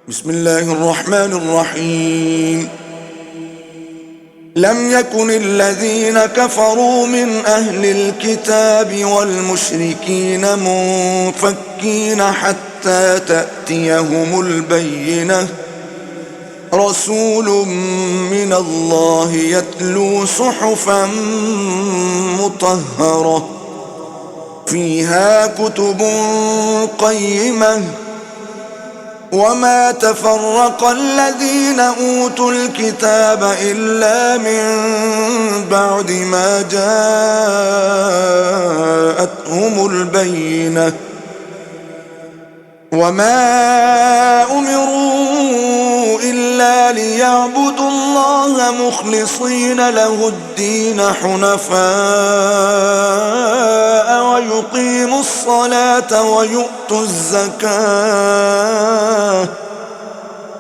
بسم الله الرحمن الرحيم. لم يكن الذين كفروا من أهل الكتاب والمشركين منفكين حتى تأتيهم البينة، رسول من الله يتلو صحفا مطهرة فيها كتب قيمة، وما تفرق الذين أوتوا الكتاب إلا من بعد ما جاءتهم البينة، وما أمروا إلا ليعبدوا الله مخلصين له الدين حنفاء ويقيموا الصلاة ويؤتوا الزكاة،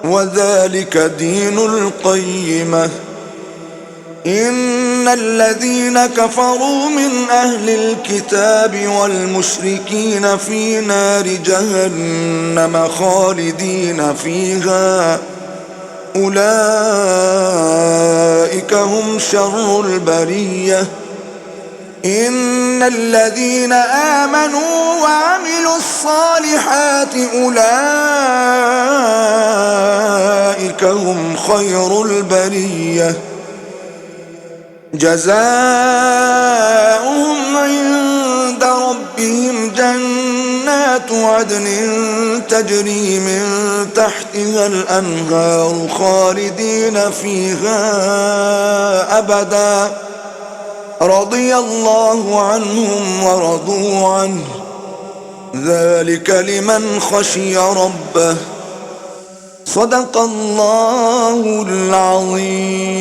وذلك دين القيمة. إن الذين كفروا من أهل الكتاب والمشركين في نار جهنم خالدين فيها، أولئك هم شر البرية. إن الذين آمنوا وعملوا الصالحات أولئك هم خير البرية، جزاؤهم عند ربهم جنات عدن تجري من تحتها الأنهار خالدين فيها أبدا، رضي الله عنهم ورضوا عنه، ذلك لمن خشي ربه. صدق الله العظيم.